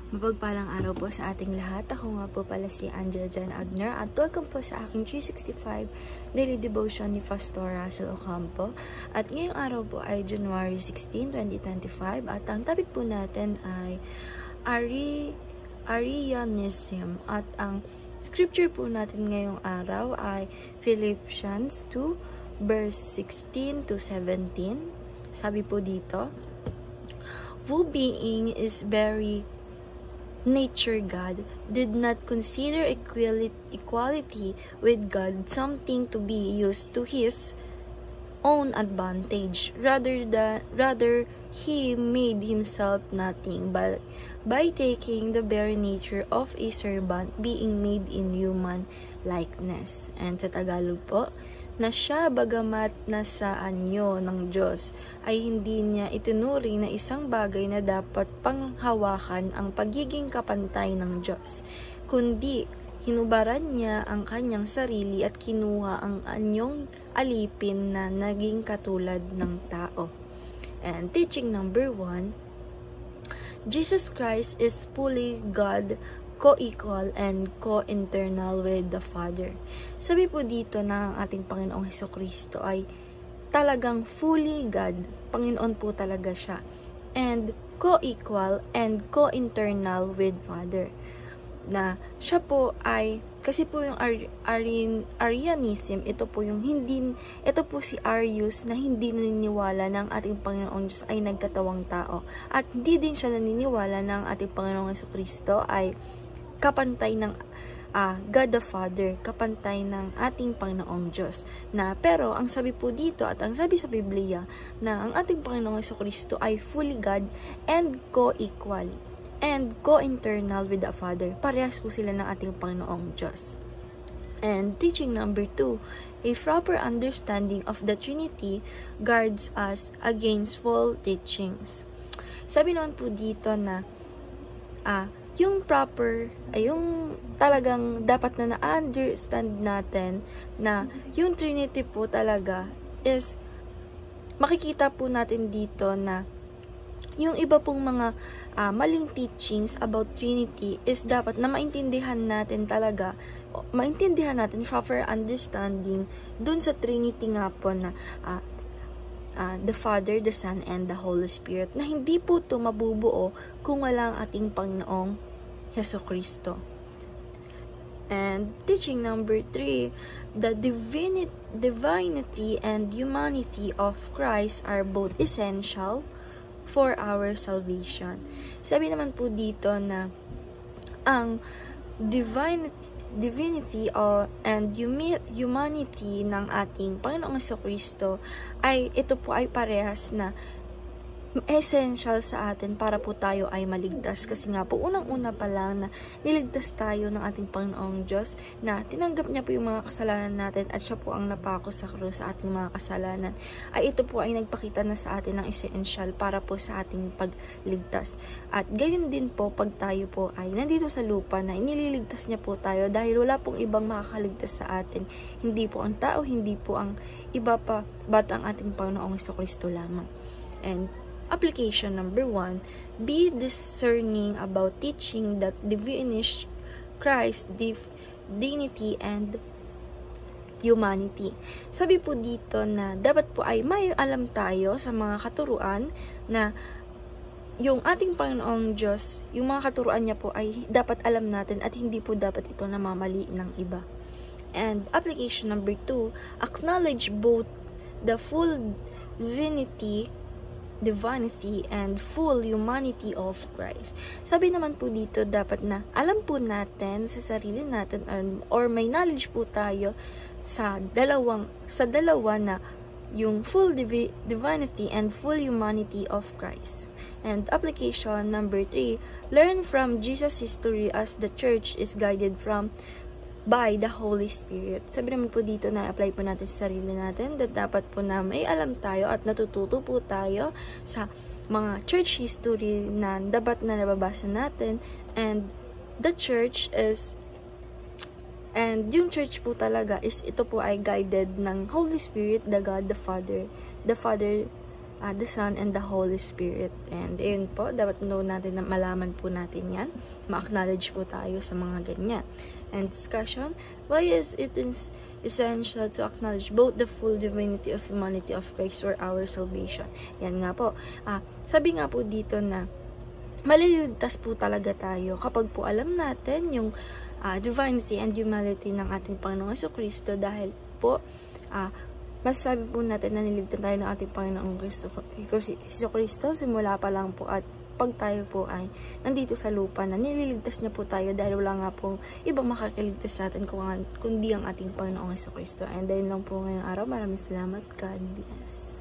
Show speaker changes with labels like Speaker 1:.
Speaker 1: Mapagpalang araw po sa ating lahat. Ako nga po pala si Angela Jan Agner at welcome po sa aking 365 Daily Devotion ni Pastor Russell Ocampo. At ngayong araw po ay January 16, 2025 at ang topic po natin ay Arianism at ang scripture po natin ngayong araw ay Philippians 2 verse 16 to 17. Sabi po dito, "Who being is very nature God, did not consider equality with God something to be used to his own advantage. Rather he made himself nothing by taking the very nature of a servant, being made in human likeness." And sa Tagalog po, na siya bagamat nasa anyo ng Diyos, ay hindi niya itinuring na isang bagay na dapat panghawakan ang pagiging kapantay ng Diyos, kundi hinubaran niya ang kanyang sarili at kinuha ang anyong alipin na naging katulad ng tao. And teaching number 1, Jesus Christ is fully God, co-equal and co-internal with the Father. Sabi po dito na ang ating Panginoong Hesukristo ay talagang fully God. Panginoon po talaga siya. And co-equal and co-internal with Father. Na siya po ay, kasi po yung Arianism, ito po si Arius na hindi naniniwala na ang ating Panginoong Diyos ay nagkatawang tao. At hindi din siya naniniwala na ang ating Panginoong Hesukristo ay kapantay ng God the Father, kapantay ng ating Panginoong Diyos. Pero ang sabi po dito at ang sabi sa Biblia na ang ating Panginoong Hesukristo ay fully God and co-equal and co-internal with the Father. Parehas po sila ng ating Panginoong Diyos. And teaching number 2, a proper understanding of the Trinity guards us against false teachings. Sabi naman po dito na yung proper, ay yung talagang dapat na na-understand natin na yung Trinity po talaga is, makikita po natin dito na yung iba pong mga maling teachings about Trinity is dapat na maintindihan natin talaga, proper understanding dun sa Trinity nga po na the Father, the Son, and the Holy Spirit, na hindi po ito mabubuo kung wala ang ating Panginoong Hesukristo. And teaching number 3, the divinity and humanity of Christ are both essential for our salvation. Sabi naman po dito na ang divinity and humanity ng ating Panginoong Hesukristo ay ito po ay parehas na essential sa atin para po tayo ay maligtas. Kasi nga po, unang-una pa lang na niligtas tayo ng ating Panginoong Diyos, na tinanggap niya po yung mga kasalanan natin at siya po ang napako sa krus sa ating mga kasalanan, ay ito po ay nagpakita na sa atin ng essential para po sa ating pagligtas. At gayon din po pag tayo po ay nandito sa lupa na inililigtas niya po tayo dahil wala pong ibang makakaligtas sa atin. Hindi po ang tao, hindi po ang iba pa, bat ang ating Panginoong Hesukristo lamang. And application number 1, be discerning about teaching that diminish Christ's dignity and humanity. Sabi po dito na dapat po ay may alam tayo sa mga katuruan na yung ating Panginoong Diyos, yung mga katuruan niya po ay dapat alam natin at hindi po dapat ito namamali ng iba. And application number 2, acknowledge both the full divinity and full humanity of Christ. Sabi naman po dito, dapat na alam po natin sa sarili natin or may knowledge po tayo sa dalawa na yung full divinity and full humanity of Christ. And application number 3, learn from Jesus' history as the church is guided by the Holy Spirit. Sabi naman po dito na apply po natin sa sarili natin that dapat po na may alam tayo at natututo po tayo sa mga church history na dapat na nababasa natin, and the church is, and yung church po talaga is ito po ay guided ng Holy Spirit, the God, the Father, the Son, and the Holy Spirit. And ayun po, dapat know natin na malaman po natin yan. Ma-acknowledge po tayo sa mga ganyan. And discussion, why is it essential to acknowledge both the full divinity of humanity of Christ for our salvation? Yan nga po. Sabi nga po dito na maliligtas po talaga tayo kapag po alam natin yung divinity and humanity ng ating Panginoong Jesucristo, dahil po masasabi po natin na niligtas tayo ng ating Panginoong Jesucristo simula pa lang po, at pag tayo po ay nandito sa lupa na nililigtas niya po tayo, dahil wala nga pong ibang makakiligtas sa atin kundi ang ating Panginoong Jesucristo. And dahil lang po ngayong araw, maraming salamat. God bless.